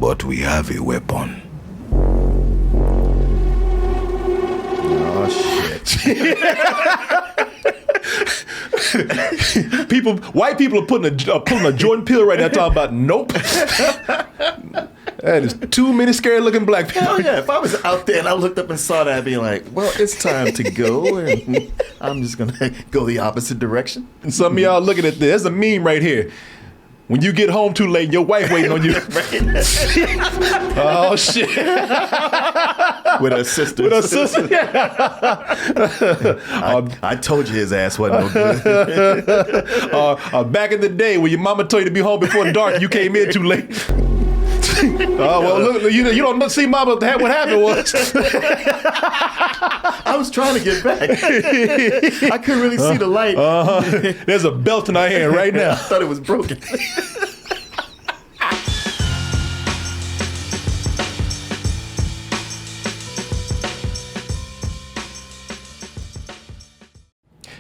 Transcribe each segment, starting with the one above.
but we have a weapon. Oh, shit. White people are pulling a Jordan Peele right now talking about nope. That is too many scary looking black people. Hell yeah, if I was out there and I looked up and saw that, I'd be like, well, it's time to go, and I'm just going to go the opposite direction. And some of y'all looking at this. There's a meme right here. When you get home too late, your wife waiting on you. Oh, shit. With her sister. With her sister. I told you his ass wasn't no good. Back in the day when your mama told you to be home before dark, you came in too late. Well, look, you don't see mama. What happened was I was trying to get back. I couldn't really see the light. There's a belt in our hand right now. I thought it was broken.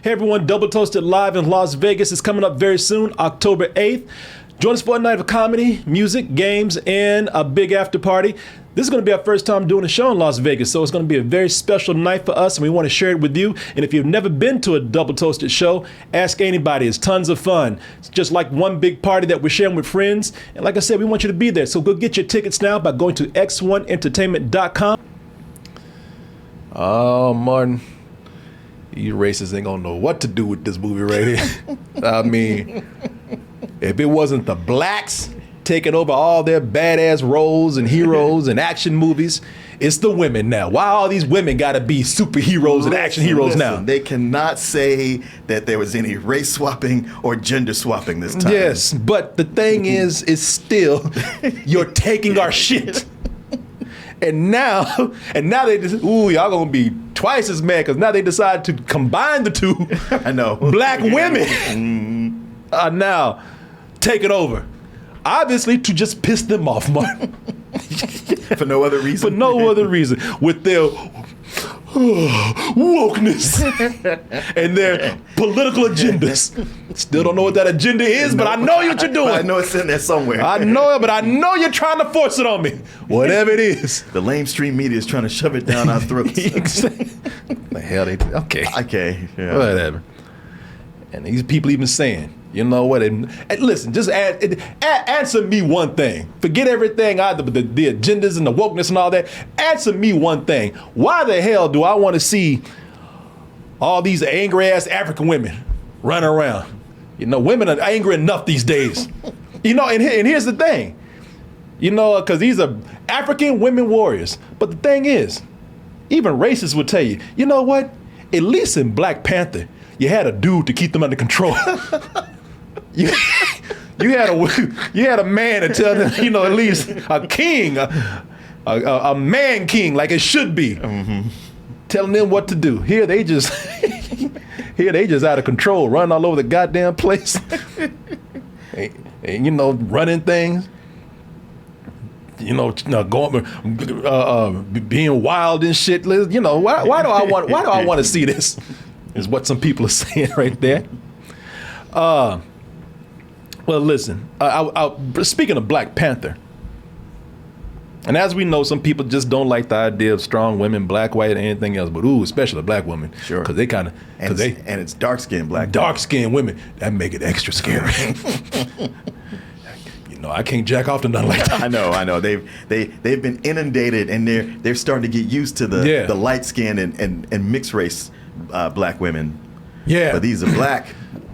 Hey everyone, Double Toasted Live in Las Vegas is coming up very soon, October 8th. Join us for a night of comedy, music, games, and a big after party. This is going to be our first time doing a show in Las Vegas, so it's going to be a very special night for us, and we want to share it with you. And if you've never been to a Double Toasted show, ask anybody. It's tons of fun. It's just like one big party that we're sharing with friends. And like I said, we want you to be there. So go get your tickets now by going to x1entertainment.com. Oh, Martin. You racists ain't gonna know what to do with this movie right here. I mean, if it wasn't the blacks taking over all their badass roles and heroes and action movies, it's the women now. Why all these women gotta be superheroes and action heroes now? They cannot say that there was any race swapping or gender swapping this time. Yes, but the thing is still, you're taking our shit. And now they just, y'all gonna be twice as mad because now they decide to combine the two. I know. Black women now take it over. Obviously to just piss them off, Martin. For no other reason. For no other reason. With their wokeness and their political agendas. Still don't know what that agenda is, but I know what you're doing. I know it's in there somewhere. I know it, but I know you're trying to force it on me. Whatever it is. The lamestream media is trying to shove it down our throats. The hell they do? Okay. Yeah. Whatever. And these people even saying, you know what? And listen, just answer me one thing. Forget everything, the agendas and the wokeness and all that. Answer me one thing. Why the hell do I want to see all these angry ass African women running around? You know, women are angry enough these days. You know, and here's the thing. You know, because these are African women warriors. But the thing is, even racists would tell you, you know what? At least in Black Panther, you had a dude to keep them under control. You had a man to tell them, you know, at least a king, a man king, like it should be, telling them what to do. Here they just out of control, running all over the goddamn place, and you know, running things. You know, going, being wild and shit. You know, why do I want to see this? Is what some people are saying right there. Well, listen, speaking of Black Panther, and as we know, some people just don't like the idea of strong women, black, white, and anything else, but especially black women. Sure. Because they kind of, and it's dark-skinned black women. Dark-skinned women, that make it extra scary. You know, I can't jack off to nothing like that. I know. They've been inundated, and they're starting to get used to the light-skinned and mixed race black women. Yeah. But these are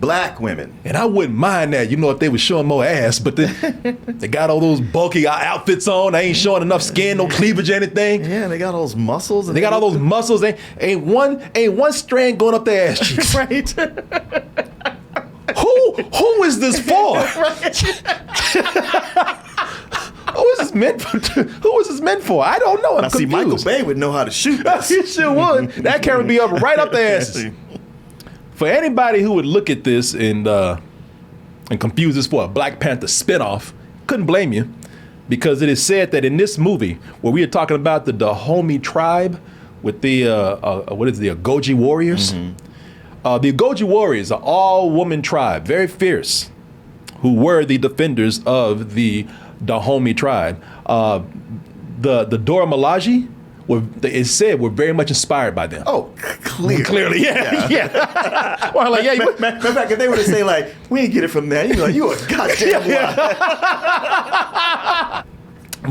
black women. And I wouldn't mind that, you know, if they were showing more ass, but they got all those bulky outfits on. They ain't showing enough skin, no cleavage or anything. Yeah, they got all those muscles. They got all those muscles. Ain't one strand going up their ass cheeks. Right. Who is this for? Who is this meant for? Who is this meant for? I don't know. I see Michael Bay would know how to shoot this. He sure would. That camera would be up right up their asses. For anybody who would look at this and confuse this for a Black Panther spinoff, couldn't blame you, because it is said that in this movie, where we are talking about the Dahomey tribe with the the Agoji warriors. The Agoji warriors are all woman tribe, very fierce, who were the defenders of the Dahomey tribe. The Dora Milaje, it said, were very much inspired by them. Oh, clearly, yeah. Well, like, yeah. Matter of fact, if they were to say like, we didn't get it from there, you'd be like, you a goddamn lie.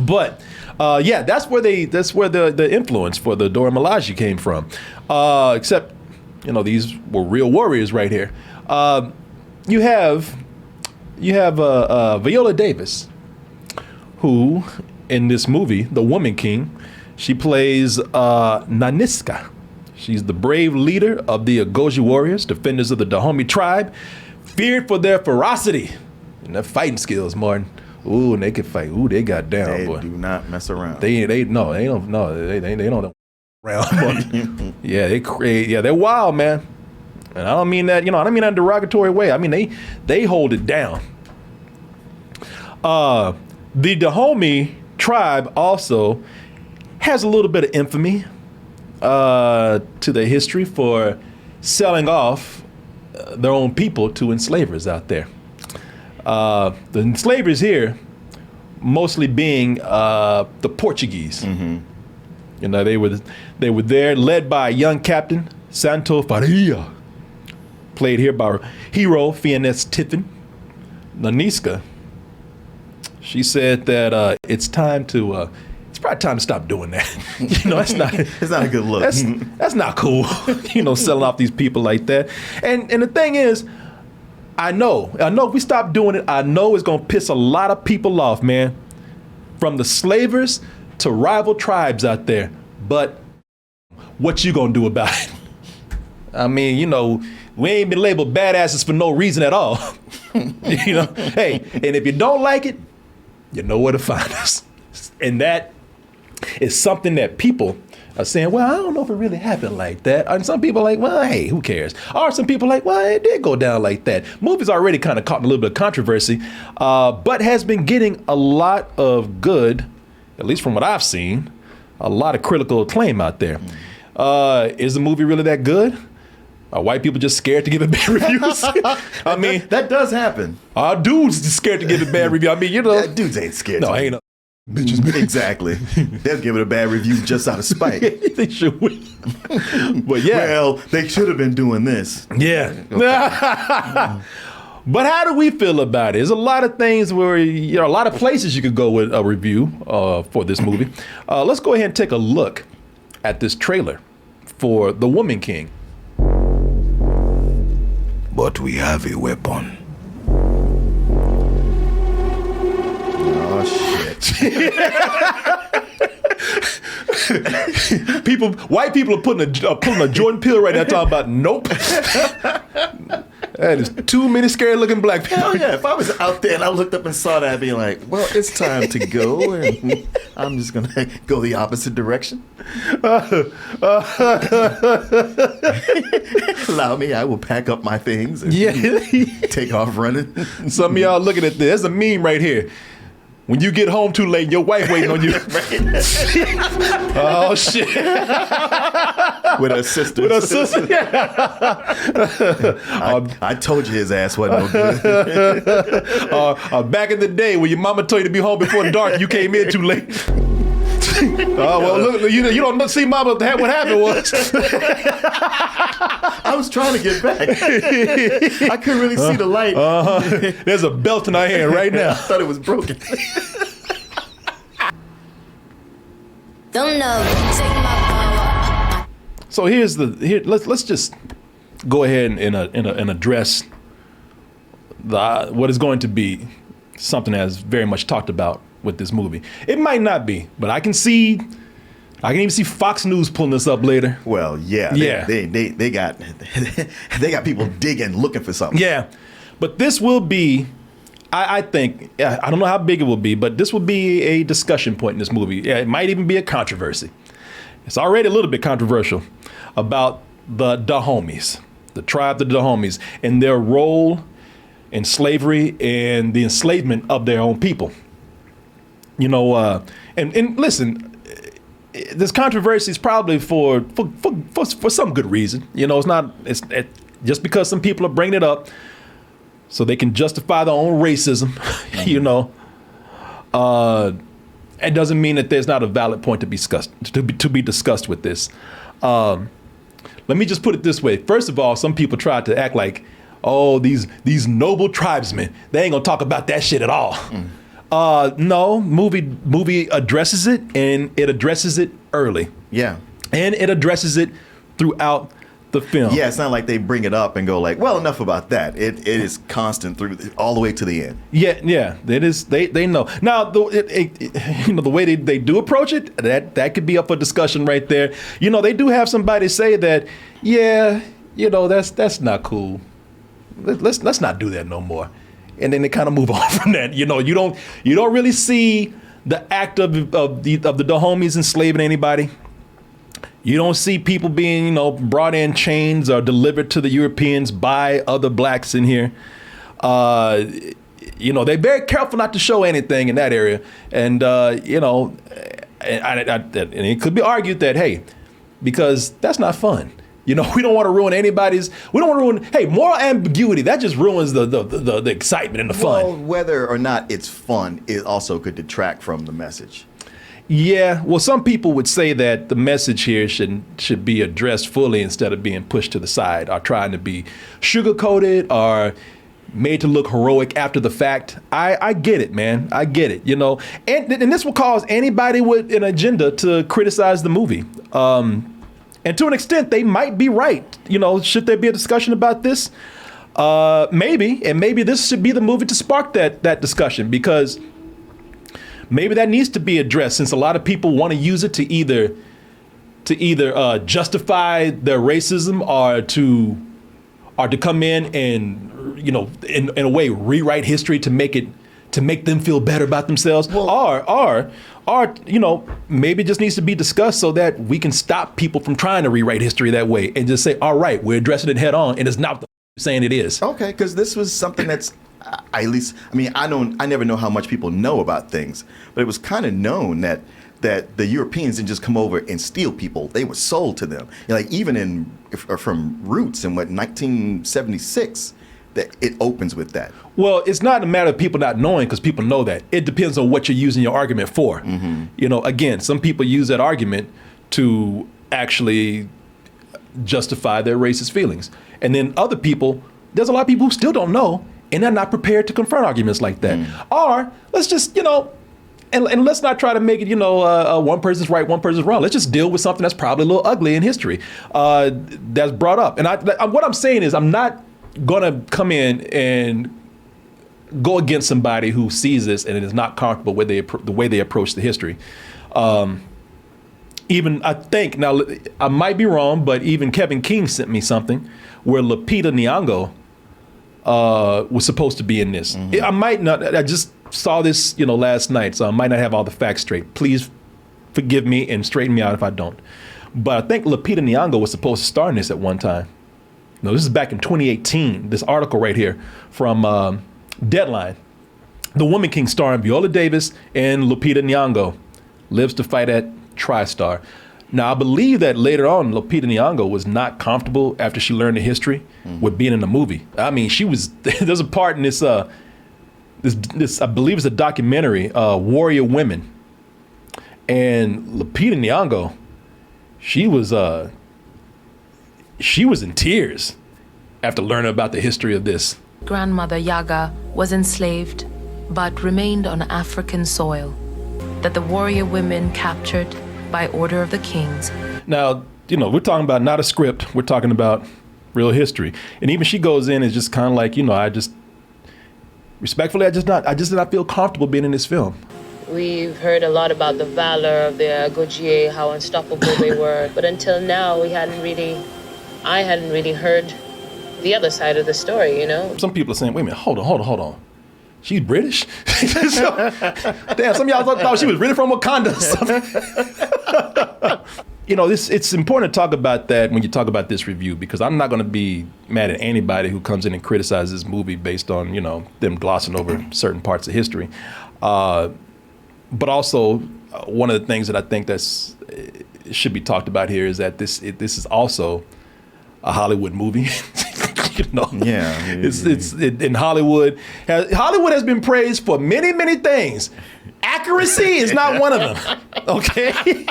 But that's where the influence for the Dora Milaje came from. Except, these were real warriors right here. You have Viola Davis, who in this movie, The Woman King, she plays Nanisca. She's the brave leader of the Agojie warriors, defenders of the Dahomey tribe, feared for their ferocity and their fighting skills, Martin. Ooh, and they can fight. Ooh, they got down, they boy. Do not mess around. They don't around. Yeah, they're wild, man. And I don't mean that, I don't mean that in a derogatory way. I mean they hold it down. The Dahomey tribe also has a little bit of infamy to their history for selling off their own people to enslavers out there. The enslavers here mostly being the Portuguese. Mm-hmm. They were there, led by a young captain, Santo Faria, played here by hero Fiannes Tiffin. Nanisca, she said that it's probably time to stop doing that. That's not. It's not a good look. That's not cool. Selling off these people like that. And the thing is, I know if we stop doing it, I know it's gonna piss a lot of people off, man. From the slavers to rival tribes out there. But what you gonna do about it? I mean, we ain't been labeled badasses for no reason at all. Hey, and if you don't like it, you know where to find us. And that is something that people are saying, well, I don't know if it really happened like that. And some people are like, well, hey, who cares? Or some people are like, well, it did go down like that. Movie's already kind of caught in a little bit of controversy, but has been getting a lot of good, at least from what I've seen, a lot of critical acclaim out there. Is the movie really that good? Are white people just scared to give it bad reviews? I mean, that does happen. Our dudes just scared to give it bad review. I mean, dudes ain't scared. No, ain't no. Bitches. Exactly. They'll give it a bad review just out of spite. They should. But yeah. Well, they should have been doing this. Yeah. Okay. But how do we feel about it? There's a lot of things where, a lot of places you could go with a review for this movie. Let's go ahead and take a look at this trailer for The Woman King. But we have a weapon. Oh, shit. White people are pulling a Jordan Peele right now talking about nope. That is too many scary looking black people. Hell yeah, if I was out there and I looked up and saw that, I'd be like, well, it's time to go. And I'm just going to go the opposite direction. Allow me, I will pack up my things and take off running. Some of y'all looking at this. There's a meme right here. When you get home too late and your wife waiting on you. Oh, shit. With her sister. I told you his ass wasn't no good. Back in the day when your mama told you to be home before dark, you came in too late. Well, look, you don't see mama. What happened was I was trying to get back. I couldn't really see the light. There's a belt in our hand right now. I thought it was broken. So let's just go ahead and address what is going to be something that's very much talked about with this movie. It might not be, but I can even see Fox News pulling this up later. Well, yeah. They got people digging, looking for something. Yeah. But this will be, I think, I don't know how big it will be, but this will be a discussion point in this movie. Yeah, it might even be a controversy. It's already a little bit controversial about the Dahomeys, the tribe of the Dahomeys, and their role in slavery and the enslavement of their own people. And listen, this controversy is probably for some good reason. It's just because some people are bringing it up so they can justify their own racism. It doesn't mean that there's not a valid point to be discussed with this. Let me just put it this way. First of all, some people try to act like, oh, these noble tribesmen, they ain't gonna talk about that shit at all. No, movie addresses it, and it addresses it early. Yeah. And it addresses it throughout the film. Yeah, it's not like they bring it up and go like, well, enough about that. It is constant through all the way to the end. Yeah, it is. They know. Now, the way they do approach it, that could be up for discussion right there. They do have somebody say that, yeah, that's not cool. Let's not do that no more. And then they kind of move on from that. You don't really see the act of the Dahomeys enslaving anybody. You don't see people being, brought in chains or delivered to the Europeans by other blacks in here. They're very careful not to show anything in that area. And, and it could be argued that, hey, because that's not fun. We don't want to ruin moral ambiguity. That just ruins the excitement and the fun. Well, whether or not it's fun, it also could detract from the message. Yeah, well, some people would say that the message here should be addressed fully instead of being pushed to the side or trying to be sugar-coated or made to look heroic after the fact. I get it, man. I get it, And this will cause anybody with an agenda to criticize the movie. And to an extent, they might be right. Should there be a discussion about this? Maybe. And maybe this should be the movie to spark that discussion, because maybe that needs to be addressed, since a lot of people want to use it to either justify their racism or to come in and in a way rewrite history to make them feel better about themselves, or maybe it just needs to be discussed so that we can stop people from trying to rewrite history that way and just say, all right, we're addressing it head on, and it's not the saying it is. Okay, because this was something that's I never know how much people know about things, but it was kind of known that the Europeans didn't just come over and steal people; they were sold to them. Even from Roots in 1976, that it opens with that. Well, it's not a matter of people not knowing, because people know that. It depends on what you're using your argument for. Mm-hmm. Again, some people use that argument to actually justify their racist feelings, and then other people, there's a lot of people who still don't know, and they're not prepared to confront arguments like that. Or let's just, and let's not try to make it, one person's right, one person's wrong. Let's just deal with something that's probably a little ugly in history that's brought up. And what I'm saying is, I'm not going to come in and go against somebody who sees this and is not comfortable with the way they approach the history. Even, I think, now I might be wrong, but even Kevin King sent me something where Lupita Nyong'o was supposed to be in this. Mm-hmm. I might not. I just saw this, last night, so I might not have all the facts straight. Please forgive me and straighten me out if I don't. But I think Lupita Nyong'o was supposed to star in this at one time. No, this is back in 2018. This article right here from Deadline. The Woman King starring Viola Davis and Lupita Nyong'o lives to fight at TriStar. Now, I believe that later on, Lupita Nyong'o was not comfortable after she learned the history with being in the movie. I mean, there's a part in this, I believe it's a documentary, Warrior Women. And Lupita Nyong'o, she was in tears after learning about the history of this. Grandmother Yaga was enslaved, but remained on African soil, that the warrior women captured by order of the kings. Now, we're talking about not a script. We're talking about real history. And even she goes in and just kind of like, I just did not feel comfortable being in this film. We've heard a lot about the valor of the Agojie, how unstoppable they were. But until now, I hadn't really heard the other side of the story, Some people are saying, wait a minute, hold on. She's British? Damn, some of y'all thought she was really from Wakanda or something. It's important to talk about that when you talk about this review, because I'm not going to be mad at anybody who comes in and criticizes this movie based on, them glossing over certain parts of history. But also, one of the things that I think should be talked about here is that this is also a Hollywood movie. You know, Yeah. it's in Hollywood. Hollywood has been praised for many things. Accuracy is not one of them. Okay.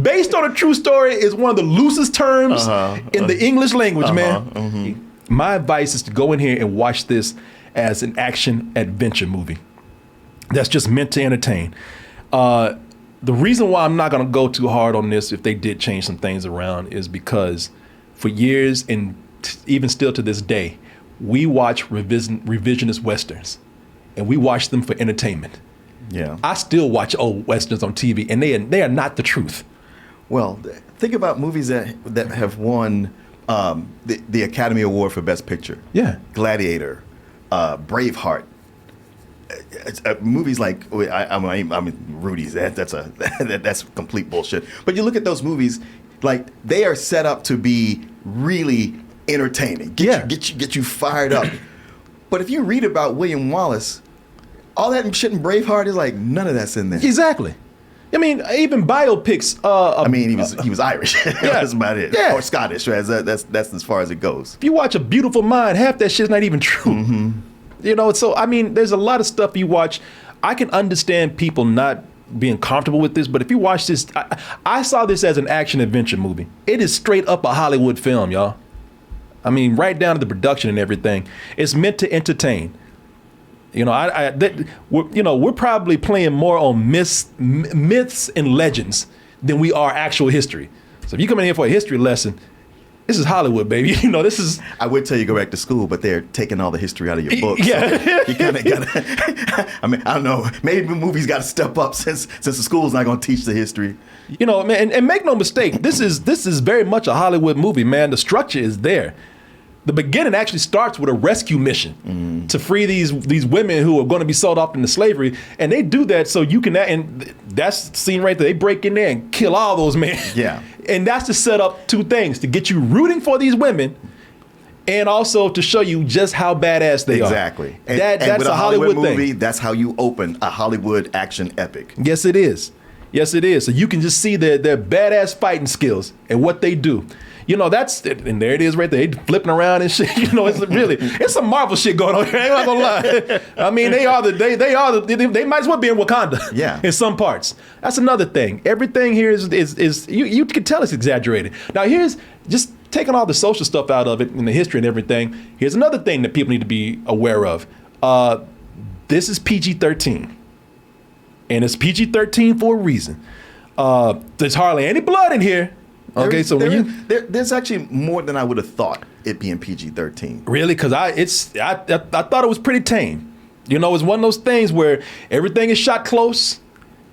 Based on a true story is one of the loosest terms in the English language, man. My advice is to go in here and watch this as an action adventure movie that's just meant to entertain. The reason why I'm not going to go too hard on this if they did change some things around is because for years and even still to this day, we watch revisionist Westerns and we watch them for entertainment. Yeah. I still watch old Westerns on TV and they are not the truth. Well, think about movies that have won the Academy Award for Best Picture. Yeah. Gladiator, Braveheart. Movies like I mean Rudy's. That's complete bullshit. But you look at those movies, like they are set up to be really entertaining. Get you fired up. But if you read about William Wallace, all that shit in Braveheart is like none of that's in there. Exactly. I mean, even biopics. I mean, he was Irish. That's about it. Yeah. Or Scottish. Right? That's as far as it goes. If you watch A Beautiful Mind, half that shit's not even true. You know, so I mean, there's a lot of stuff you watch. I can understand people not being comfortable with this, but if you watch this, I saw this as an action adventure movie. It is straight up a Hollywood film, y'all. I mean, right down to the production and everything. It's meant to entertain. You know, we're probably playing more on myths and legends than we are actual history. So if you come in here for a history lesson, this is Hollywood, baby. You know, this is. I would tell you go back to school, but they're taking all the history out of your books. Yeah. So you kind of got to. I mean, I don't know. Maybe the movies got to step up since the school's not going to teach the history. You know, man, and make no mistake, this is very much a Hollywood movie, man. The structure is there. The beginning actually starts with a rescue mission to free these women who are going to be sold off into slavery, and they do that so you can. And that's the scene right there. They break in there and kill all those men. Yeah, and that's to set up two things: to get you rooting for these women, and also to show you just how badass they are. Exactly. And That's with a Hollywood movie, thing. that's how you open a Hollywood action epic. Yes, it is. Yes, it is. So you can just see their badass fighting skills and what they do. You know, and there it is right there. They flipping around and shit. You know, it's some Marvel shit going on here. I ain't not gonna lie. I mean, they might as well be in Wakanda. Yeah. In some parts. That's another thing. Everything here is you can tell it's exaggerated. Now here's just taking all the social stuff out of it and the history and everything. Here's another thing that people need to be aware of. This is PG-13. And it's PG-13 for a reason. There's hardly any blood in here. Okay, so there's actually more than I would have thought it being PG-13. Really, because I thought it was pretty tame. You know, it's one of those things where everything is shot close.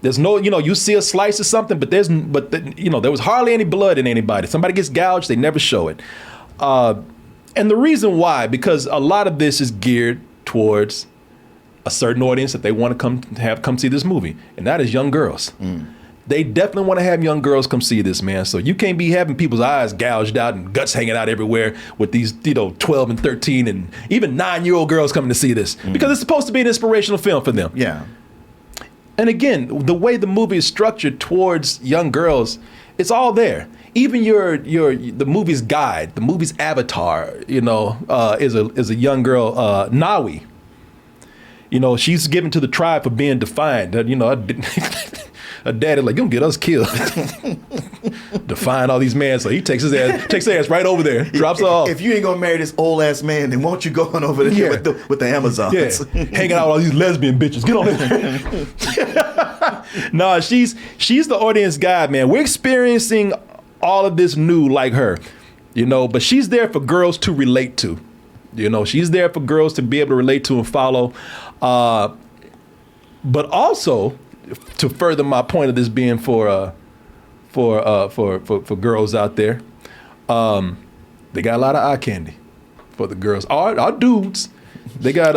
There's no, you know, you see a slice or something, but there was hardly any blood in anybody. Somebody gets gouged, they never show it. And the reason why, because a lot of this is geared towards a certain audience that they want to come see this movie, and that is young girls. They definitely want to have young girls come see this, man. So you can't be having people's eyes gouged out and guts hanging out everywhere with these, 12 and 13 and even 9-year-old girls coming to see this because it's supposed to be an inspirational film for them. Yeah. And again, the way the movie is structured towards young girls, it's all there. Even the movie's guide, the movie's avatar, is a young girl, Nawi. You know, she's given to the tribe for being defiant. Her daddy like, you gonna get us killed. Define all these men, so he takes his ass right over there, drops her off. If you ain't gonna marry this old ass man, then won't you go on over there with the Amazons? Yeah. Hanging out with all these lesbian bitches. Get on there. No, she's the audience guide, man. We're experiencing all of this new like her, but she's there for girls to relate to. She's there for girls to be able to relate to and follow. But also, to further my point of this being for girls out there, they got a lot of eye candy for the girls. Our dudes, they got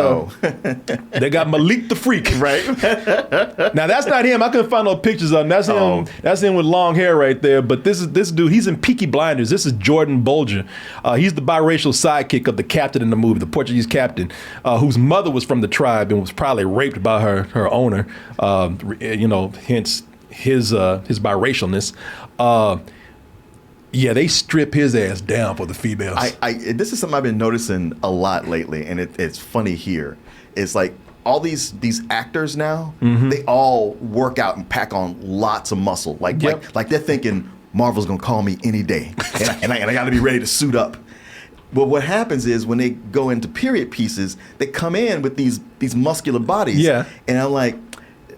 Malik the Freak. Right. Now that's not him. I couldn't find no pictures of him. That's him. That's him with long hair right there. But this dude. He's in Peaky Blinders. This is Jordan Bolger. He's the biracial sidekick of the captain in the movie, the Portuguese captain, whose mother was from the tribe and was probably raped by her owner. Hence his biracialness. Yeah, they strip his ass down for the females. This is something I've been noticing a lot lately, and it's funny here. It's like all these actors now, they all work out and pack on lots of muscle. Like they're thinking Marvel's gonna call me any day, and I got to be ready to suit up. But what happens is when they go into period pieces, they come in with these muscular bodies. Yeah. And I'm like,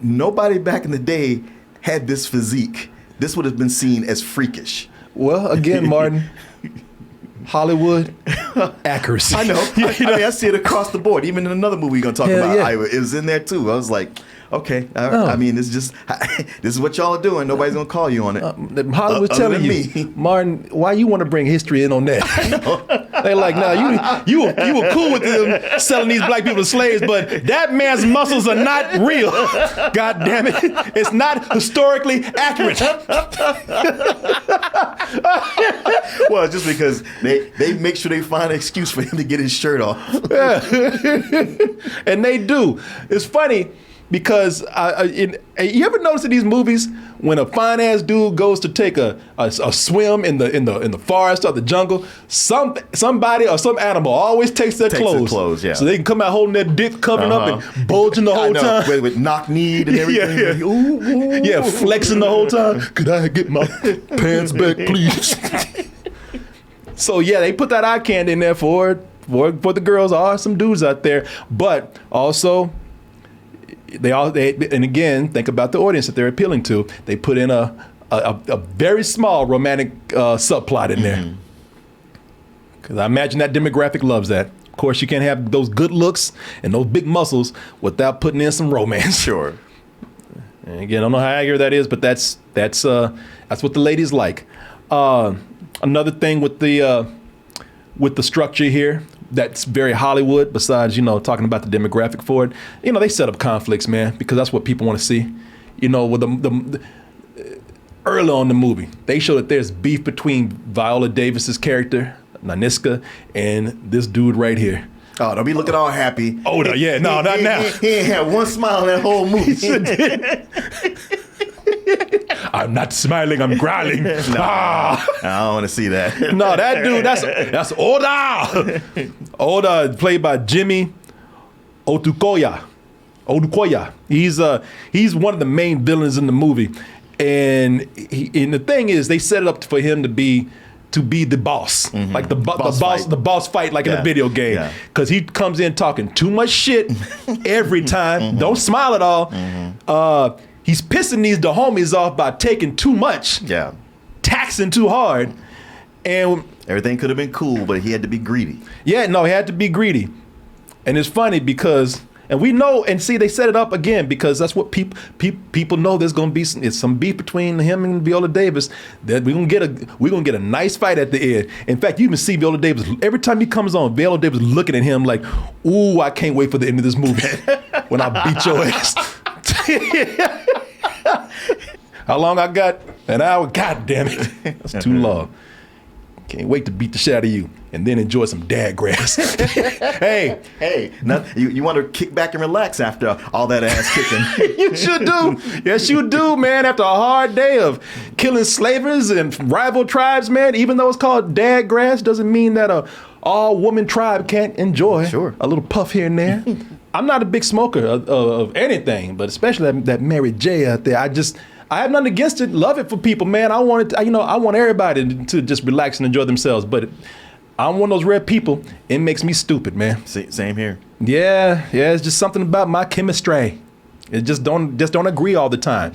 nobody back in the day had this physique. This would have been seen as freakish. Well, again, Martin, Hollywood accuracy. I know. I see it across the board. Even in another movie we're going to talk about, it was in there too. I was like, okay. I mean, it's just, this is what y'all are doing. Nobody's going to call you on it. Hollywood's telling you, Martin, why you want to bring history in on that? I know. They're like, no, you were cool with them selling these black people as slaves, but that man's muscles are not real. God damn it. It's not historically accurate. Well, just because they make sure they find an excuse for him to get his shirt off. And they do. It's funny because you ever notice in these movies when a fine ass dude goes to take a swim in the forest or the jungle, somebody or some animal always takes their clothes. Yeah. So they can come out holding their dick covering up and bulging the whole time. With knock-kneed and everything. Yeah. Ooh. Yeah, flexing the whole time. Could I get my pants back, please? So yeah, they put that eye candy in there for the girls. Are some dudes out there, but also they and again, think about the audience that they're appealing to. They put in a very small romantic subplot in there, because I imagine that demographic loves that. Of course, you can't have those good looks and those big muscles without putting in some romance. Sure. And again, I don't know how accurate that is, but that's what the ladies like. Another thing with the structure here that's very Hollywood, besides, talking about the demographic for it, they set up conflicts, man, because that's what people want to see. With the early on in the movie, they show that there's beef between Viola Davis's character, Naniska, and this dude right here. Oh, don't be looking all happy. Oh, no, yeah, no, not now. He ain't had one smile in that whole movie. I'm not smiling, I'm growling. No, I don't want to see that. No, that dude, that's Oda. Oda, played by Jimmy Odukoya. He's one of the main villains in the movie. And the thing is, they set it up for him to be the boss, like the boss fight, like in a video game, because he comes in talking too much shit every time. Don't smile at all. He's pissing the homies off by taking too much, taxing too hard, and everything could have been cool, but he had to be greedy. Yeah, no, he had to be greedy, and it's funny because. And we know, and see, they set it up again because that's what people know. There's going to be some beef between him and Viola Davis. That we're gonna get a nice fight at the end. In fact, you even see Viola Davis every time he comes on. Viola Davis looking at him like, "Ooh, I can't wait for the end of this movie when I beat your ass." How long I got? An hour? God damn it, that's too long. Can't wait to beat the shit out of you and then enjoy some dad grass. Hey, you want to kick back and relax after all that ass kicking. You should do. Yes, you do, man. After a hard day of killing slavers and rival tribes, man, even though it's called dad grass, doesn't mean that a all-woman tribe can't enjoy a little puff here and there. I'm not a big smoker of anything, but especially that Mary J out there. I have nothing against it. Love it for people, man. I want everybody to just relax and enjoy themselves. But I'm one of those rare people. It makes me stupid, man. Same here. Yeah. It's just something about my chemistry. It just don't agree all the time.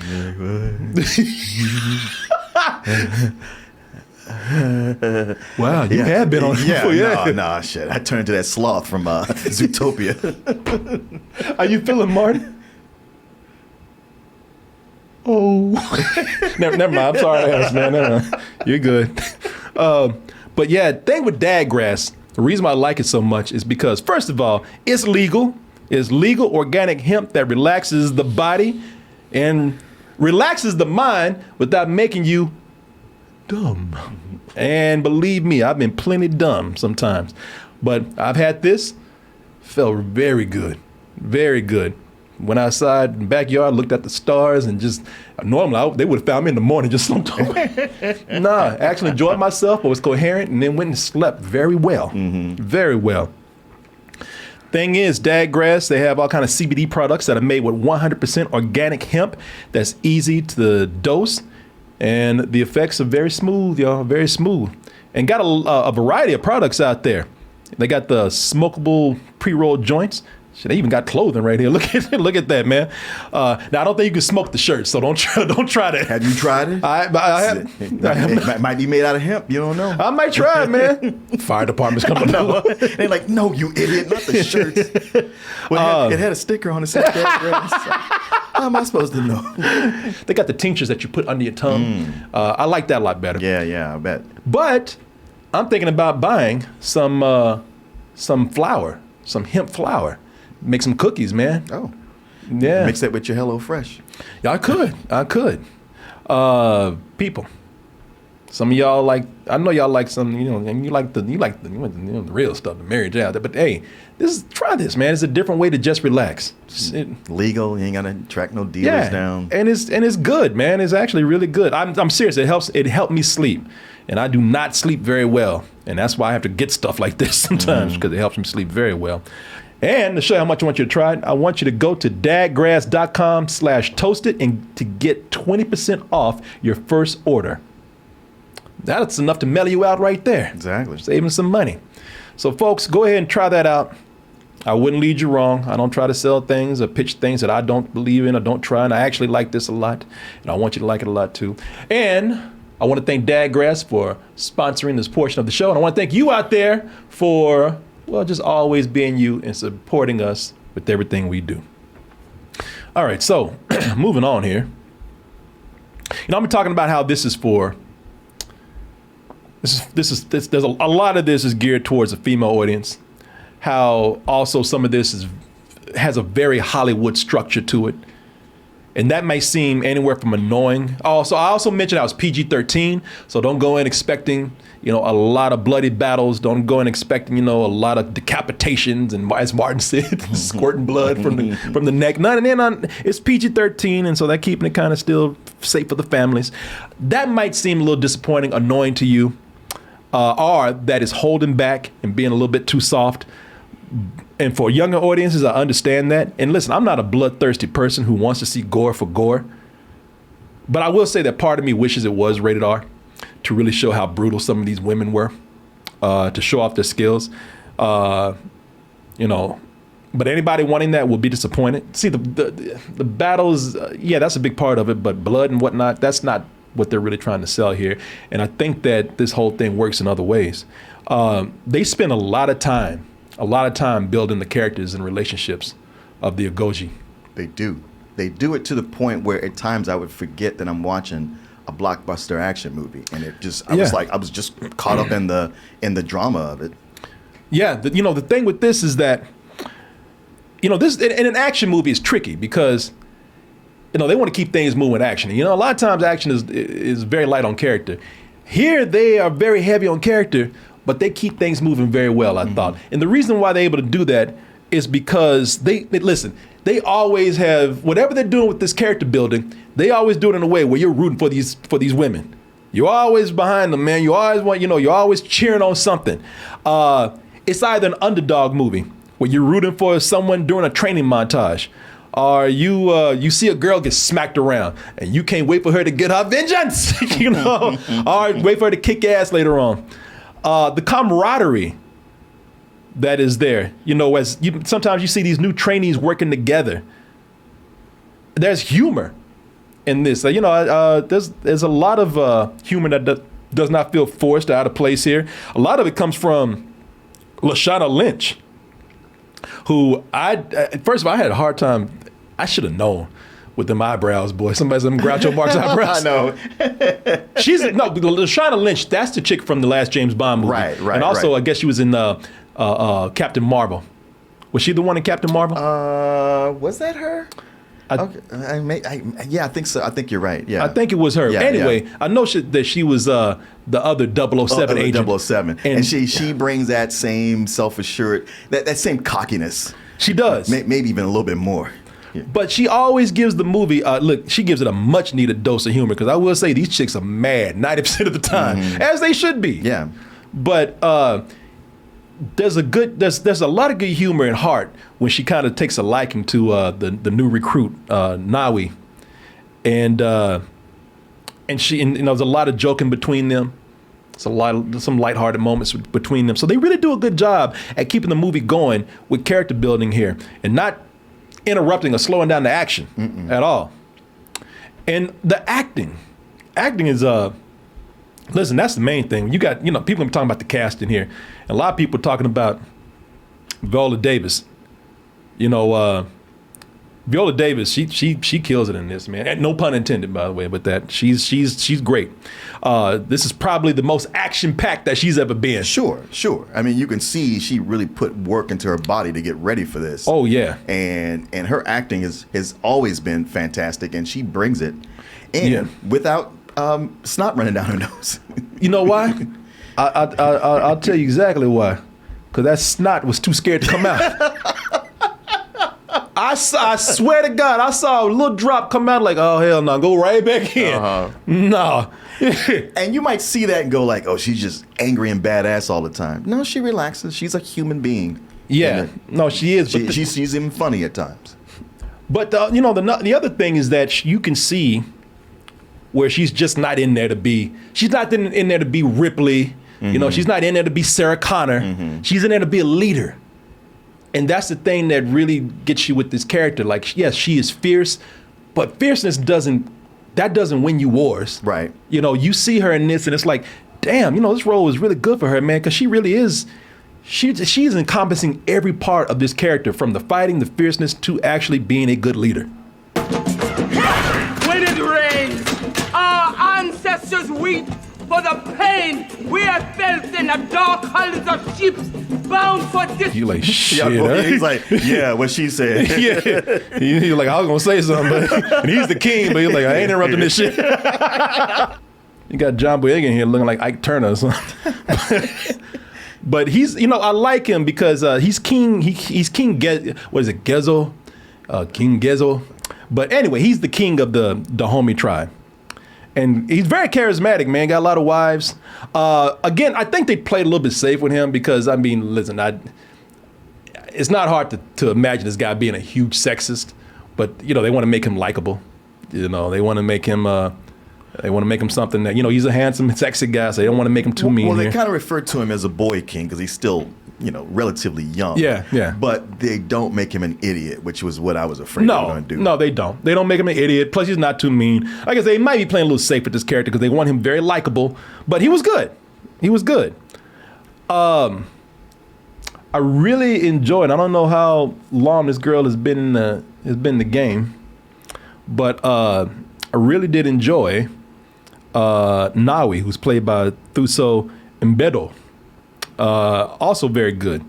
Wow, you have been on it before. Yeah. No, shit. I turned to that sloth from Zootopia. How you feeling, Martin? Oh, never mind. I'm sorry to ask, man. Never mind. You're good. But yeah, thing with dad grass, the reason why I like it so much is because, first of all, it's legal. It's legal organic hemp that relaxes the body and relaxes the mind without making you dumb. And believe me, I've been plenty dumb sometimes. But I've had this, felt very good. Very good. Went outside in the backyard, looked at the stars, and just normally they would have found me in the morning just slumped over. Nah, actually enjoyed myself. I was coherent, and then went and slept very well, very well. Thing is, Dadgrass, they have all kind of CBD products that are made with 100% organic hemp. That's easy to dose, and the effects are very smooth, y'all, very smooth. And got a variety of products out there. They got the smokable pre-rolled joints. Shit, they even got clothing right here. Look at that, man. Now I don't think you can smoke the shirt, so don't try that. Have you tried it? I have. It might be made out of hemp. You don't know. I might try it, man. Fire department's coming. No, they're like, no, you idiot, not the shirts. Well, it had a sticker on it that said Dadgrass. How am I supposed to know? They got the tinctures that you put under your tongue. I like that a lot better. Yeah, I bet. But I'm thinking about buying some flour, some hemp flour. Make some cookies, man. Oh, yeah. Mix that with your HelloFresh. Yeah, I could. People, some of y'all I know y'all like some, and you like the real stuff, the Mary J out there. But hey, try this, man. It's a different way to just relax. Legal. You ain't gotta track no dealers down. And it's good, man. It's actually really good. I'm serious. It helped me sleep, and I do not sleep very well, and that's why I have to get stuff like this sometimes because it helps me sleep very well. And to show you how much I want you to try it, I want you to go to dadgrass.com/toasted and to get 20% off your first order. That's enough to mellow you out right there. Exactly. Saving some money. So folks, go ahead and try that out. I wouldn't lead you wrong. I don't try to sell things or pitch things that I don't believe in or don't try. And I actually like this a lot. And I want you to like it a lot too. And I want to thank Dadgrass for sponsoring this portion of the show. And I want to thank you out there for, well, just always being you and supporting us with everything we do. All right, so moving on here. I'm talking about how this is for. There's a lot of this is geared towards a female audience. How also some of this has a very Hollywood structure to it. And that may seem anywhere from annoying. Also, I also mentioned I was PG-13, so don't go in expecting, a lot of bloody battles. Don't go in expecting, a lot of decapitations and, as Martin said, squirting blood from the neck. None. It's PG-13, and so they're keeping it kind of still safe for the families. That might seem a little disappointing, annoying to you, or that is holding back and being a little bit too soft. And for younger audiences, I understand that. And listen, I'm not a bloodthirsty person who wants to see gore for gore. But I will say that part of me wishes it was rated R to really show how brutal some of these women were, to show off their skills. But anybody wanting that will be disappointed. See, the battles, that's a big part of it. But blood and whatnot, that's not what they're really trying to sell here. And I think that this whole thing works in other ways. They spend a lot of time building the characters and relationships of the Agoge. They do. They do it to the point where at times I would forget that I'm watching a blockbuster action movie, and I was just caught up in the drama of it. Yeah, the thing with this is that this in an action movie is tricky because they want to keep things moving action. A lot of times action is very light on character. Here they are very heavy on character, but they keep things moving very well, I thought. And the reason why they're able to do that is because they always have, whatever they're doing with this character building, they always do it in a way where you're rooting for these women. You're always behind them, man. You always want, you're always cheering on something. It's either an underdog movie where you're rooting for someone during a training montage, or you see a girl get smacked around and you can't wait for her to get her vengeance, or wait for her to kick ass later on. The camaraderie that is there, sometimes you see these new trainees working together. There's humor in this. There's a lot of humor that does not feel forced or out of place here. A lot of it comes from Lashana Lynch, who first of all, I had a hard time. I should have known with them eyebrows, boy. Somebody said Groucho Marx eyebrows. I know. Lashana Lynch, that's the chick from the last James Bond movie. Right. And also, I guess she was in Captain Marvel. Was she the one in Captain Marvel? Was that her? Okay. I think so. I think you're right. Yeah. I think it was her. Yeah, anyway, I know that she was the other 007 agent. 007. And she brings that same self-assured, that same cockiness. She does. Maybe even a little bit more. But she always gives the movie, look, she gives it a much needed dose of humor, because I will say these chicks are mad 90% of the time, as they should be. Yeah. But there's a lot of good humor and heart when she kind of takes a liking to the new recruit, Nawi. And there's a lot of joking between them. Some lighthearted moments between them. So they really do a good job at keeping the movie going with character building here and not interrupting or slowing down the action at all. And the acting is listen, that's the main thing. You got, people are talking about the casting here. And a lot of people are talking about Viola Davis. Viola Davis, she kills it in this, man. And no pun intended, by the way, but that she's great. This is probably the most action-packed that she's ever been. Sure. I mean, you can see she really put work into her body to get ready for this. Oh yeah. And her acting has always been fantastic, and she brings it, and without snot running down her nose. You know why? I'll tell you exactly why. Because that snot was too scared to come out. I swear to God, I saw a little drop come out like, oh, hell no, go right back in. No. And you might see that and go like, oh, she's just angry and badass all the time. No, she relaxes. She's a human being. Yeah. No, she is. She's even funny at times. But, the other thing is that you can see where she's just not in there to be, she's not in there to be Ripley. She's not in there to be Sarah Connor. She's in there to be a leader. And that's the thing that really gets you with this character. Like, yes, she is fierce, but fierceness doesn't win you wars. Right. You see her in this and it's like, damn, this role is really good for her, man, because she really is, she's encompassing every part of this character, from the fighting, the fierceness, to actually being a good leader. When it rains, our ancestors weep for the pain we have felt in the dark hollows of ships bound for this. You like, shit, He's like, yeah, what she said. Yeah. He's like, I was going to say something, but and he's the king, but he's like, I ain't interrupting this shit. You got John Boyega in here looking like Ike Turner or something. But he's, I like him because he's King, he's King, what is it, Gezo? King Gezo. But anyway, he's the king of the Dahomey tribe. And he's very charismatic, man. Got a lot of wives. Again, I think they played a little bit safe with him because, I mean, listen, it's not hard to imagine this guy being a huge sexist, but, they want to make him likable. They want to make him something that, he's a handsome, sexy guy, so they don't want to make him too mean. Well, they here. kind of refer to him as a boy king because he's still, relatively young. Yeah. But they don't make him an idiot, which was what I was afraid they were going to do. No, they don't. They don't make him an idiot. Plus, he's not too mean. Like I said, they might be playing a little safe with this character because they want him very likable. But he was good. I really enjoyed. I don't know how long this girl has been in the game, but I really did enjoy Nawi, who's played by Thuso Mbedo. Also very good.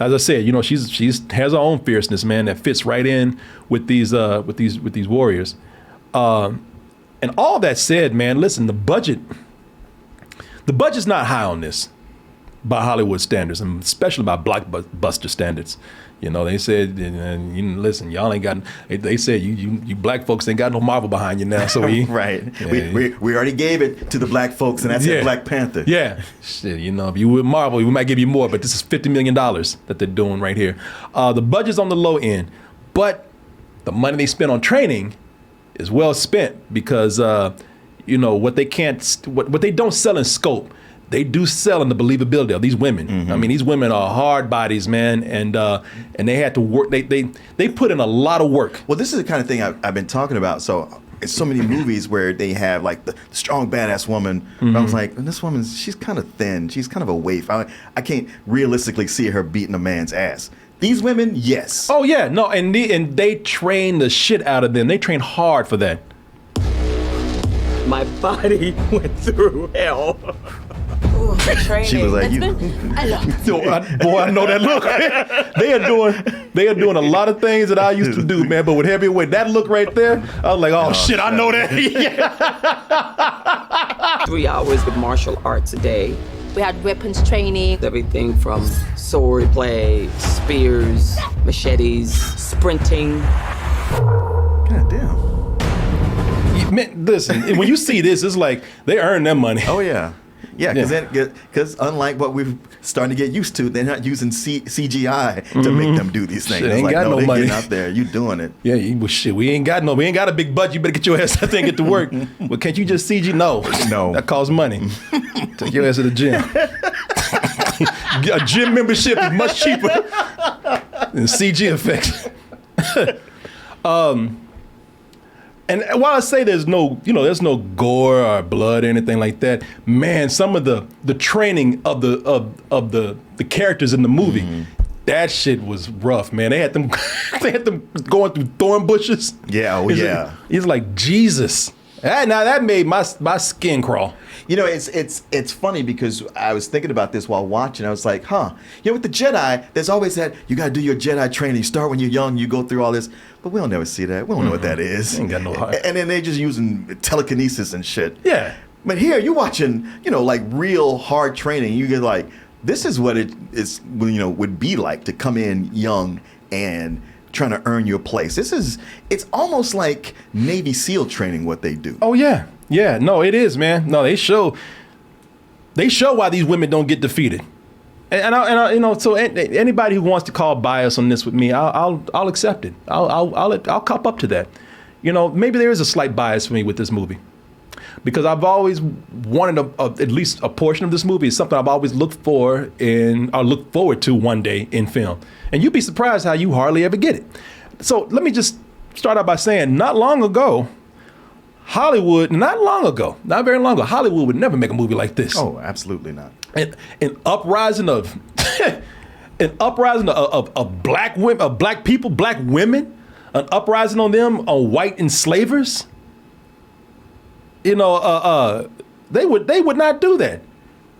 As I said, she's has her own fierceness, man, that fits right in with these warriors. And all that said, man, listen, the budget's not high on this by Hollywood standards, and especially by blockbuster standards. They said, listen, y'all ain't got. They said you black folks ain't got no Marvel behind you now. So right. Yeah, we already gave it to the black folks, and that's Black Panther. Yeah, shit. If you with Marvel, we might give you more, but this is $50 million that they're doing right here. The budget's on the low end, but the money they spend on training is well spent because what they don't sell in scope, they do sell in the believability of these women. I mean, these women are hard bodies, man, and they had to work. They put in a lot of work. Well, this is the kind of thing I've been talking about. So it's so many movies where they have like the strong badass woman. But I was like, this woman, she's kind of thin. She's kind of a waif. I can't realistically see her beating a man's ass. These women, yes. Oh yeah, no, and they train the shit out of them. They train hard for that. My body went through hell. She was like, boy, I know that look. They are doing a lot of things that I used to do, man. But with heavyweight, that look right there, I was like, oh shit, I know that. 3 hours of martial arts a day. We had weapons training. Everything from sword play, spears, machetes, sprinting, God damn. Man, listen, when you see this, it's like they earn their money. Oh yeah. Yeah, because unlike what we're starting to get used to, they're not using CGI to make them do these things. Shit, It's ain't like, got no they're money. getting out there, you doing it. Yeah, well, shit, we ain't got a big budget. You better get your ass out there and get to work. Well, can't you just CG? No, that costs money. Take your ass to the gym. A gym membership is much cheaper than CG effects. And while I say there's no gore or blood or anything like that, man, some of the training of the characters in the movie, that shit was rough, man. They had them going through thorn bushes. Yeah, It's like Jesus. Now that made my skin crawl. You know, it's funny because I was thinking about this while watching. I was like, with the Jedi, there's always that you got to do your Jedi training. You start when you're young, you go through all this, but we don't never see that. We don't know what that is. Ain't got no heart. And then they just using telekinesis and shit. Yeah. But here you're watching, like real hard training. You get like, this is what it is, would be like to come in young and trying to earn your place. It's almost like Navy SEAL training what they do. Oh yeah. Yeah, no, it is, man. No, they show why these women don't get defeated. And so anybody who wants to call bias on this with me, I'll accept it. I'll cop up to that. Maybe there is a slight bias for me with this movie. Because I've always wanted at least a portion of this movie is something I've always looked forward to one day in film. And you'd be surprised how you hardly ever get it. So let me just start out by saying, not long ago, Hollywood, not very long ago, Hollywood would never make a movie like this. Oh, absolutely not. An uprising of black women, of black people, black women, an uprising on them, on white enslavers. They would not do that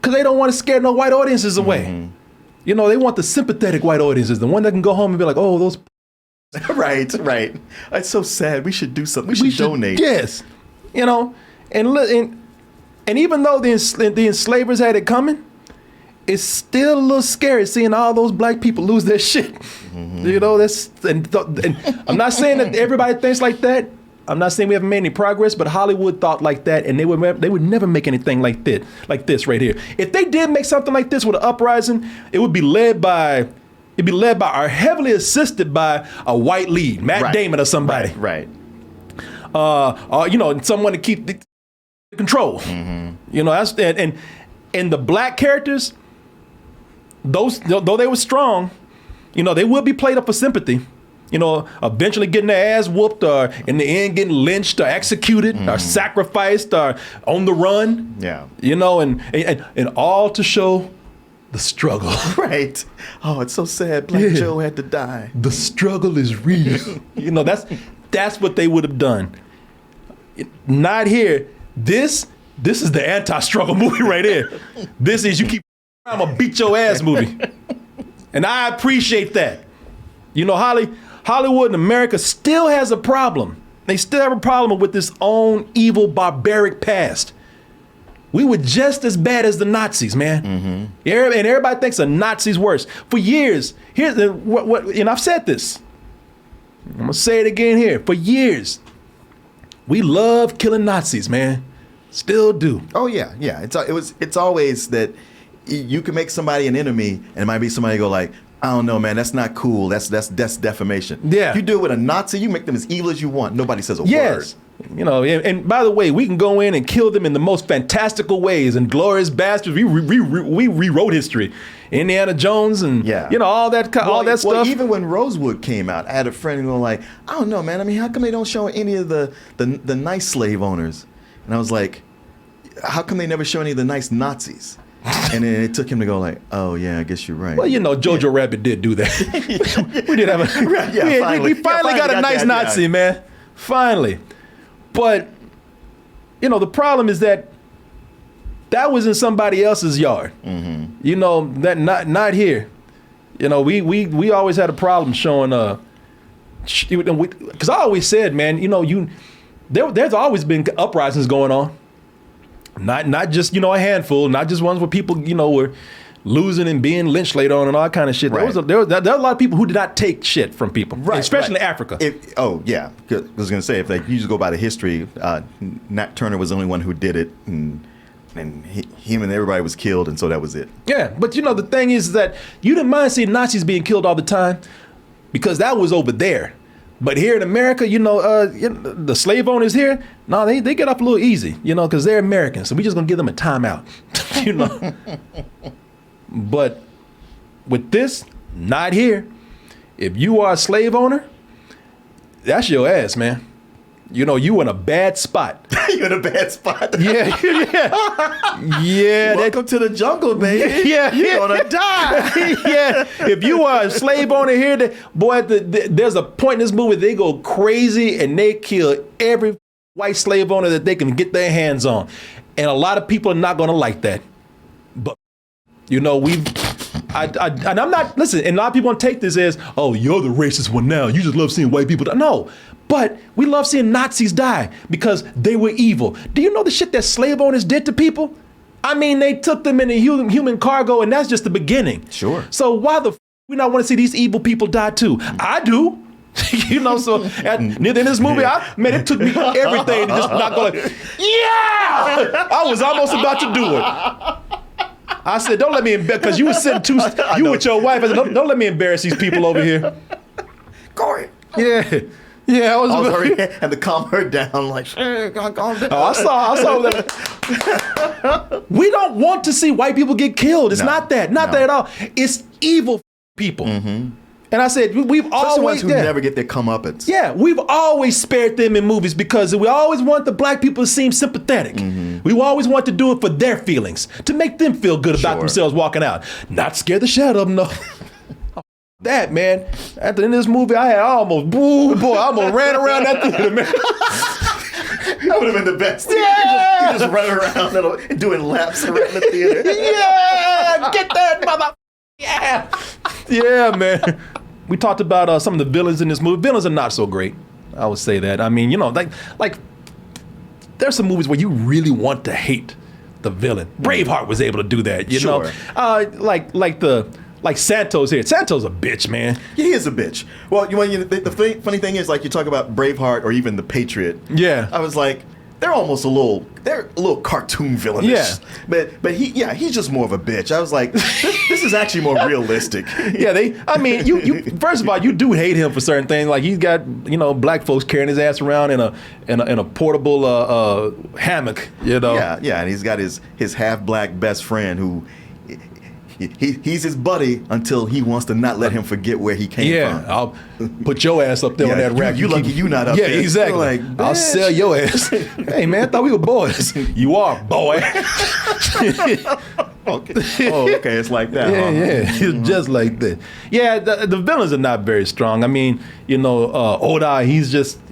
because they don't want to scare no white audiences away. Mm-hmm. They want the sympathetic white audiences, the one that can go home and be like, oh, those. Right. It's so sad. We should do something. We should donate. Yes. And even though the enslavers had it coming, it's still a little scary seeing all those black people lose their shit. Mm-hmm. And I'm not saying that everybody thinks like that. I'm not saying we haven't made any progress, but Hollywood thought like that, and they would never make anything like this right here. If they did make something like this with an uprising, it would be led by or heavily assisted by a white lead, Matt Damon or somebody. Right. Someone to keep the control. Mm-hmm. That's and the black characters, though they were strong, they would be played up for sympathy. Eventually getting their ass whooped, or in the end getting lynched or executed or sacrificed or on the run. Yeah. And all to show the struggle. Right. Oh, it's so sad. Black Joe had to die. The struggle is real. That's what they would have done. Not here. This is the anti-struggle movie right here. This is you keep I'm gonna beat your ass movie. And I appreciate that. Hollywood in America still has a problem. They still have a problem with this own evil, barbaric past. We were just as bad as the Nazis, man. Mm-hmm. And everybody thinks the Nazis worse. For years, and I've said this. I'm gonna say it again here. For years, we love killing Nazis, man. Still do. Oh yeah. It's always that you can make somebody an enemy, and it might be somebody go like, I don't know, man. That's not cool. That's defamation. Yeah. You do it with a Nazi, you make them as evil as you want. Nobody says a word. And by the way, we can go in and kill them in the most fantastical ways and glorious bastards. We rewrote history. Indiana Jones and all that stuff. Well, even when Rosewood came out, I had a friend who was like, I don't know, man. I mean, how come they don't show any of the nice slave owners? And I was like, how come they never show any of the nice Nazis? And then it took him to go like, oh yeah, I guess you're right. Well, Jojo Rabbit did do that. We did have we finally got a nice Nazi, man. Finally. But, the problem is that was in somebody else's yard. Mm-hmm. That not here. We always had a problem showing because I always said, man, there's always been uprisings going on. Not just a handful, not just ones where people were losing and being lynched later on and all that kind of shit. Right. There was a lot of people who did not take shit from people, especially in Africa. I was going to say, if like you just go by the history, Nat Turner was the only one who did it, and him and everybody was killed, and so that was it. Yeah, but you know, the thing is that you didn't mind seeing Nazis being killed all the time because that was over there. But here in America, the slave owners here, they get off a little easy, because they're Americans. So we just going to give them a timeout, But with this, not here. If you are a slave owner, that's your ass, man. You in a bad spot. You're in a bad spot. Yeah. Welcome to the jungle, baby. Yeah, you're gonna die. Yeah, if you are a slave owner here, there's a point in this movie they go crazy and they kill every white slave owner that they can get their hands on, and a lot of people are not gonna like that. But and I'm not, listen, and a lot of people want to take this as, oh, you're the racist one now. You just love seeing white people die. No, but we love seeing Nazis die because they were evil. Do you know the shit that slave owners did to people? I mean, they took them in a human cargo, and that's just the beginning. Sure. So why the we not want to see these evil people die too? I do. So near the end of this movie, it took me everything to just not go like, yeah! I was almost about to do it. I said, don't let me embarrass, because you were sitting with your wife. I said, don't let me embarrass these people over here. Corey. Yeah. Yeah, I was had to calm her down, like, calm down. Oh, I saw that. We don't want to see white people get killed. It's not that at all. It's evil people. Mm-hmm. And I said, we've always... ones who never get their comeuppance. Yeah, we've always spared them in movies because we always want the black people to seem sympathetic. Mm-hmm. We always want to do it for their feelings, to make them feel good about themselves walking out. Not scare the shit out of them, no. That, man. At the end of this movie, I almost ran around that theater, man. That would have been the best. Yeah! You just run around and doing laps around the theater. Yeah! Get that mother... Yeah! Yeah, man. We talked about some of the villains in this movie. Villains are not so great. I would say that. I mean, like there's some movies where you really want to hate the villain. Braveheart was able to do that, you know. Like Santos here. Santos a bitch, man. Yeah, he is a bitch. Well, the funny thing is, like, you talk about Braveheart or even The Patriot. Yeah. I was like, they're a little cartoon villainish. Yeah. But he's just more of a bitch. I was like, this is actually more realistic. Yeah, you first of all, you do hate him for certain things. Like, he's got, black folks carrying his ass around in a portable hammock, Yeah, and he's got his half black best friend who he's his buddy until he wants to not let him forget where he came from. Yeah, I'll put your ass up there on that rack. You lucky you not up there. Yeah, exactly. Like, I'll sell your ass. Hey, man, I thought we were boys. You are, boy. Okay. Oh, okay. It's like that. Yeah, huh? yeah. It's just like that. Yeah, the villains are not very strong. I mean, Oda, he's just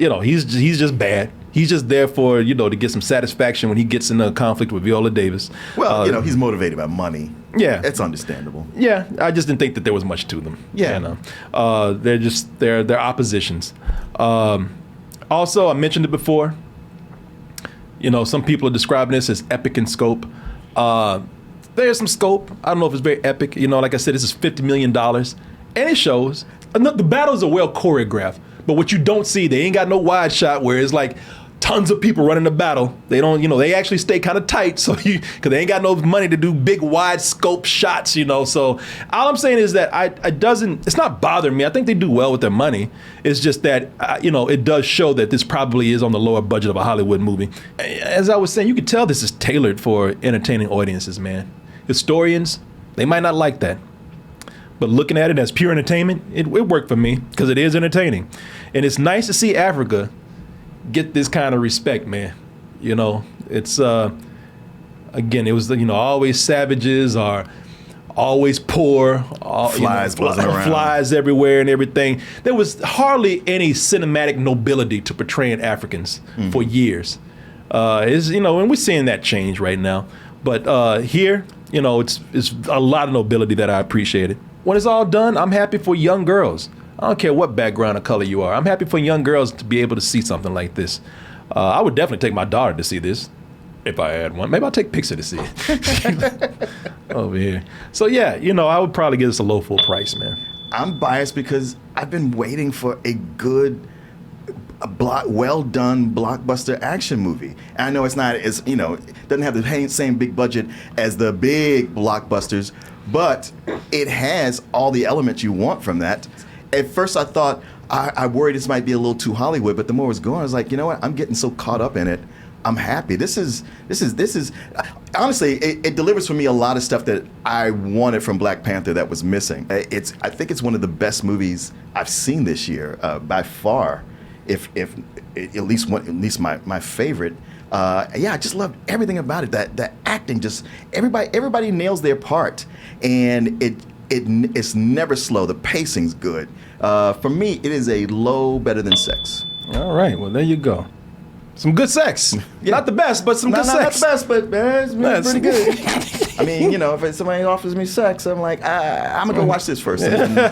bad. He's just there for, to get some satisfaction when he gets in a conflict with Viola Davis. Well, he's motivated by money. Yeah. It's understandable. Yeah, I just didn't think that there was much to them. Yeah. They're oppositions. Also, I mentioned it before. Some people are describing this as epic in scope. There's some scope. I don't know if it's very epic. Like I said, this is $50 million. And it shows. The battles are well choreographed. But what you don't see, they ain't got no wide shot where it's like tons of people running the battle. They don't, they actually stay kind of tight. So because they ain't got no money to do big wide scope shots, So all I'm saying is that it's not bothering me. I think they do well with their money. It's just that, it does show that this probably is on the lower budget of a Hollywood movie. As I was saying, you could tell this is tailored for entertaining audiences, man. Historians, they might not like that. But looking at it as pure entertainment, it worked for me because it is entertaining. And it's nice to see Africa get this kind of respect, man. It's, again, it was, always savages are always poor. Flies buzzing around. Flies everywhere and everything. There was hardly any cinematic nobility to portraying Africans for years. And we're seeing that change right now. But here, it's a lot of nobility that I appreciated. When it's all done, I'm happy for young girls. I don't care what background or color you are. I'm happy for young girls to be able to see something like this. I would definitely take my daughter to see this. If I had one, maybe I'll take pics of the see it over here. So yeah, I would probably give this a low full price, man. I'm biased because I've been waiting for a good, well done blockbuster action movie. And I know it's not as it doesn't have the same big budget as the big blockbusters, but it has all the elements you want from that. At first, I thought I worried this might be a little too Hollywood, but the more it was going, I was like, you know what? I'm getting so caught up in it. I'm happy. This is honestly, it delivers for me a lot of stuff that I wanted from Black Panther that was missing. I think it's one of the best movies I've seen this year by far, if at least my favorite. I just loved everything about it. That acting, just everybody nails their part, and it's never slow. The pacing's good. For me, it is a low better than 6. All right, well there you go. Some good sex. Yeah. Not the best, but some good sex. Not the best, but it's pretty good. I mean, if somebody offers me sex, I'm like, I'm gonna go watch this first. It's all right,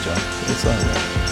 y'all. It's all right.